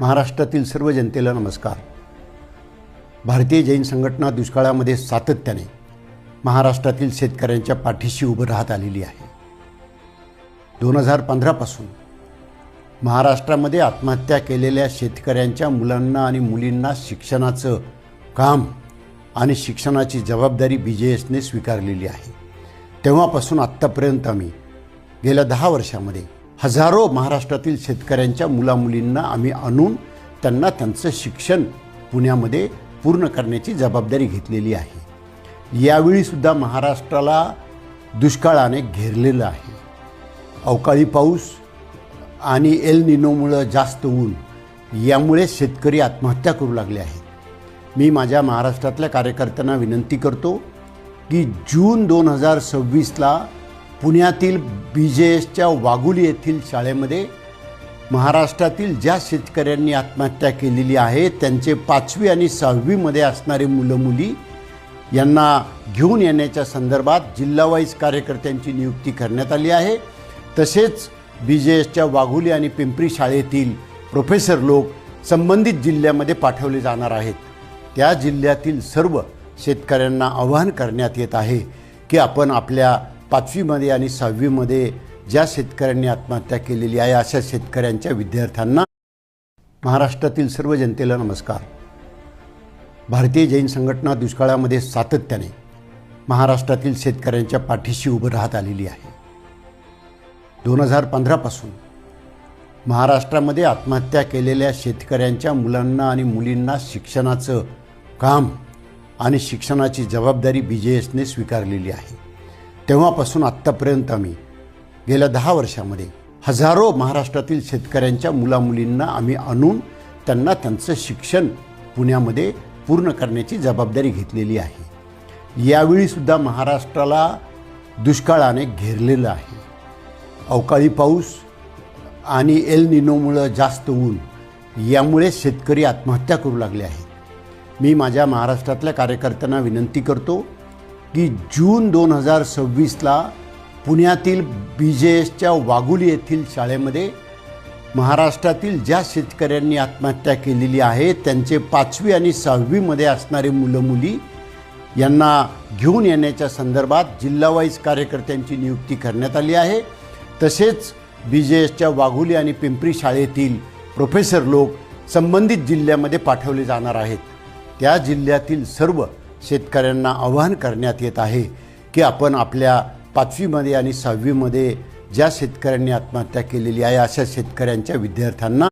महाराष्ट्रातील सर्व जनतेला नमस्कार। भारतीय जैन संघटना दुष्काळामध्ये सातत्याने महाराष्ट्रातील शेतकऱ्यांच्या पाठीशी उभं राहत आलेली आहे। 2015 पासून महाराष्ट्रामध्ये आत्महत्या केलेल्या शेतकऱ्यांच्या मुलांना आणि मुलींना शिक्षणाचं काम आणि शिक्षणाची जबाबदारी BJSने स्वीकारलेली आहे। तेव्हापासून आत्तापर्यंत आम्ही गेल्या 10 वर्षामध्ये हजारो महाराष्ट्रातील शेतकऱ्यांच्या मुलामुलींना आम्ही आणून त्यांना त्यांचं शिक्षण पुण्यामध्ये पूर्ण करण्याची जबाबदारी घेतलेली आहे। यावेळी सुद्धा महाराष्ट्राला दुष्काळाने घेरलेलं आहे। अवकाळी पाऊस आणि एल निनोमुळे जास्त ऊन यामुळे शेतकरी आत्महत्या करू लागले आहेत। मी माझ्या महाराष्ट्रातल्या कार्यकर्त्यांना विनंती करतो की जून 2026ला पुण्यातील BJSच्या वाघोली येथील शाळेमध्ये महाराष्ट्रातील ज्या शेतकऱ्यांनी आत्महत्या केलेली आहे त्यांचे 5वी आणि 6वीमध्ये असणारे मुलं मुली यांना घेऊन येण्याच्या संदर्भात जिल्हावाईज कार्यकर्त्यांची नियुक्ती करण्यात आली आहे। तसेच BJSच्या वाघोली आणि पिंपरी शाळेतील प्रोफेसर लोक संबंधित जिल्ह्यामध्ये पाठवले जाणार आहेत। त्या जिल्ह्यातील सर्व शेतकऱ्यांना आवाहन करण्यात येत आहे की आपण आपल्या 5वीमध्ये आणि 6वीमध्ये ज्या शेतकऱ्यांनी आत्महत्या केलेली आहे अशा शेतकऱ्यांच्या विद्यार्थ्यांना। महाराष्ट्रातील सर्व जनतेला नमस्कार। भारतीय जैन संघटना दुष्काळामध्ये सातत्याने महाराष्ट्रातील शेतकऱ्यांच्या पाठीशी उभं राहत आलेली आहे। 2015 पासून महाराष्ट्रामध्ये आत्महत्या केलेल्या शेतकऱ्यांच्या मुलांना आणि मुलींना शिक्षणाचं काम आणि शिक्षणाची जबाबदारी BJSने स्वीकारलेली आहे। तेव्हापासून आत्तापर्यंत आम्ही गेल्या 10 वर्षामध्ये हजारो महाराष्ट्रातील शेतकऱ्यांच्या मुलामुलींना आम्ही आणून त्यांना त्यांचं शिक्षण पुण्यामध्ये पूर्ण करण्याची जबाबदारी घेतलेली आहे। यावेळी सुद्धा महाराष्ट्राला दुष्काळाने घेरलेलं आहे। अवकाळी पाऊस आणि एल निनोमुळे जास्त ऊन यामुळे शेतकरी आत्महत्या करू लागले आहेत। मी माझ्या महाराष्ट्रातल्या कार्यकर्त्यांना विनंती करतो की जून 2026ला पुण्यातील BJSच्या वाघोली येथील शाळेमध्ये महाराष्ट्रातील ज्या शेतकऱ्यांनी आत्महत्या केलेली आहे त्यांचे 5वी आणि 6वीमध्ये असणारे मुलं मुली यांना घेऊन येण्याच्या संदर्भात जिल्हावाईज कार्यकर्त्यांची नियुक्ती करण्यात आली आहे। तसेच BJSच्या वाघोली आणि पिंपरी शाळेतील प्रोफेसर लोक संबंधित जिल्ह्यामध्ये पाठवले जाणार आहेत। त्या जिल्ह्यातील सर्व शेतकऱ्यांना आवाहन करण्यात येत आहे की आपण आपल्या 5वीमध्ये आणि 6वीमध्ये ज्या शेतकऱ्यांनी आत्महत्या केलेली आहे अशा शेतकऱ्यांच्या विद्यार्थ्यांना